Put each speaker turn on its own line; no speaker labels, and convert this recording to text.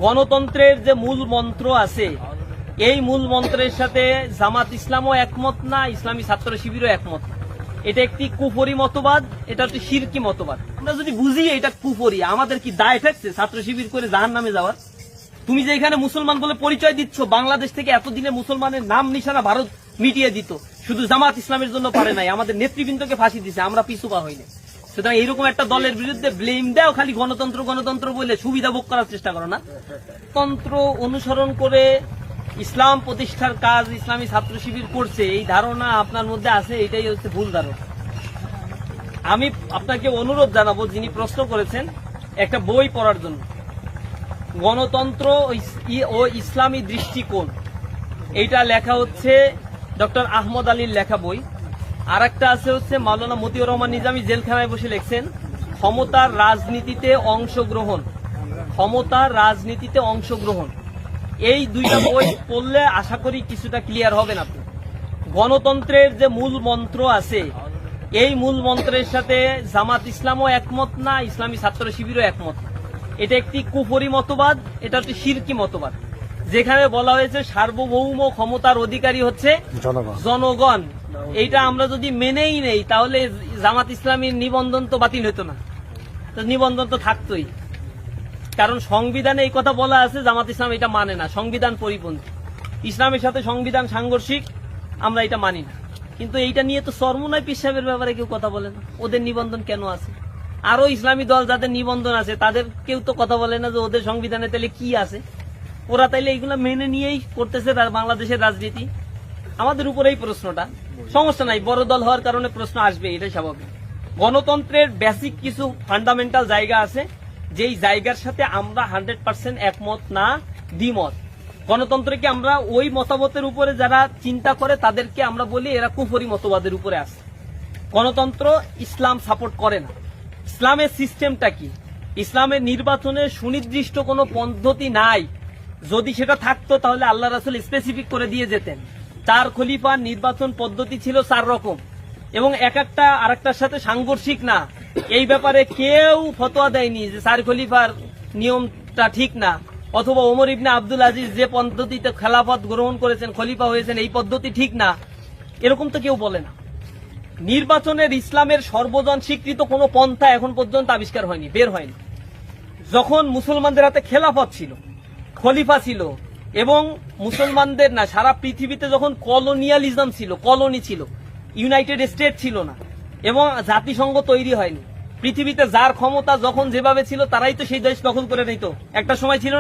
গণতন্ত্রের যে মূল মন্ত্র আছে এই মূল মন্ত্রের সাথে জামাত ইসলামও একমত না, ইসলামী ছাত্র শিবিরও একমত না। এটা একটি কুফরি মতবাদ, এটা হচ্ছে শিরকি মতবাদ। আমরা যদি বুঝি এটা কুফরি, আমাদের কি দায় থাকছে ছাত্র শিবির করে জাহান্নামে যাওয়ার? তুমি যে এখানে মুসলমান বলে পরিচয় দিচ্ছ, বাংলাদেশ থেকে এতদিনে মুসলমানের নাম নিশানা ভারত মিটিয়ে দিত, শুধু জামাত ইসলামের জন্য পারে নাই, আমাদের নেতৃবৃন্দকে ফাঁসি দিছে, আমরা পিছু পা হইনি। সুতরাং এইরকম একটা দলের বিরুদ্ধে ব্লেম দেও, খালি গণতন্ত্র গণতন্ত্র বলে সুবিধা ভোগ করার চেষ্টা করো না। তন্ত্র অনুসরণ করে ইসলাম প্রতিষ্ঠার কাজ ইসলামী ছাত্র শিবির করছে, এই ধারণা আপনার মধ্যে আছে, এটাই হচ্ছে ভুল ধারণা। আমি আপনাকে অনুরোধ জানাবো, যিনি প্রশ্ন করেছেন, একটা বই পড়ার জন্য, গণতন্ত্র ও ইসলামী দৃষ্টিকোণ, এইটা লেখা হচ্ছে ডক্টর আহমদ আলীর লেখা বই। আর একটা আছে হচ্ছে মাওলানা মতিউর রহমান নিজামী জেলখানায় বসে লিখছেন ক্ষমতার রাজনীতিতে অংশগ্রহণ, ক্ষমতার রাজনীতিতে অংশগ্রহণ। এই দুইটা বই পড়লে আশা করি কিছুটা ক্লিয়ার হবেন আপনি। গণতন্ত্রের যে মূল মন্ত্র আছে এই মূল মন্ত্রের সাথে জামাত ইসলামও একমত না, ইসলামী ছাত্র শিবিরও একমত না। এটা একটি কুফরি মতবাদ, এটা হচ্ছে শিরকি মতবাদ, যেখানে বলা হয়েছে সার্বভৌম ক্ষমতার অধিকারী হচ্ছে জনগণ। এইটা আমরা যদি মেনেই নেই তাহলে জামাত ইসলামীর নিবন্ধন তো বাতিল হতো না, নিবন্ধন তো থাকতোই। কারণ সংবিধানে এই কথা বলা আছে, জামাত ইসলাম এটা মানে না, সংবিধান পরিপন্থী, ইসলামের সাথে সংবিধান সাংঘর্ষিক, আমরা এটা মানি না। কিন্তু এইটা নিয়ে তো চরমোনাই পীর সাহেবের ব্যাপারে কেউ কথা বলে না, ওদের নিবন্ধন কেন আছে? আরো ইসলামী দল যাদের নিবন্ধন আছে তাদের কেউ তো কথা বলে না যে ওদের সংবিধানে তাইলে কি আছে, ওরা তাইলে এইগুলো মেনে নিয়েই করতেছে বাংলাদেশের রাজনীতি। আমাদের উপরে এই প্রশ্নটা, সমস্যা নাই, বড় দল হওয়ার কারণে প্রশ্ন আসবে, এটাই স্বাভাবিক। গণতন্ত্রের বেসিক কিছু ফান্ডামেন্টাল জায়গা আছে, যেই জায়গার সাথে আমরা 100% একমত না, দ্বিমত। গণতন্ত্রকে আমরা ওই মতবাদের উপরে যারা চিন্তা করে তাদেরকে আমরা বলি এরা কুফরি মতবাদের উপরে আছে। গণতন্ত্র ইসলাম সাপোর্ট করে না। ইসলামের সিস্টেমটা কি? ইসলামের নির্বাচনের সুনির্দিষ্ট কোনো পদ্ধতি নাই। যদি সেটা থাকতো তাহলে আল্লাহ রাসূল স্পেসিফিক করে দিয়ে যেতেন। 4 খলিফার নির্বাচন পদ্ধতি ছিল 4 রকম, এবং এক একটা আরেকটার সাথে সাংঘর্ষিক না। এই ব্যাপারে কেউ ফতোয়া দেয়নি যে 4 খলিফার নিয়মটা ঠিক না, অথবা ওমর ইবনে আব্দুল আজিজ যে পদ্ধতিতে খেলাফত গ্রহণ করেছেন, খলিফা হয়েছেন, এই পদ্ধতি ঠিক না, এরকম তো কেউ বলে না। নির্বাচনের ইসলামের সর্বজন স্বীকৃত কোনো পন্থা এখন পর্যন্ত আবিষ্কার হয়নি, বের হয়নি। যখন মুসলমানদের হাতে খেলাফত ছিল, খলিফা ছিল, এবং মুসলমানদের না সারা পৃথিবীতে যখন কলোনিয়ালিজম ছিল, কলোনি ছিল, ইউনাইটেড স্টেট ছিল না, এবং জাতিসংঘ তৈরি হয়নি, পৃথিবীতে যার ক্ষমতা যখন যেভাবে ছিল তারাই তো সেই দেশ দখল করে নিত, একটা সময় ছিল না।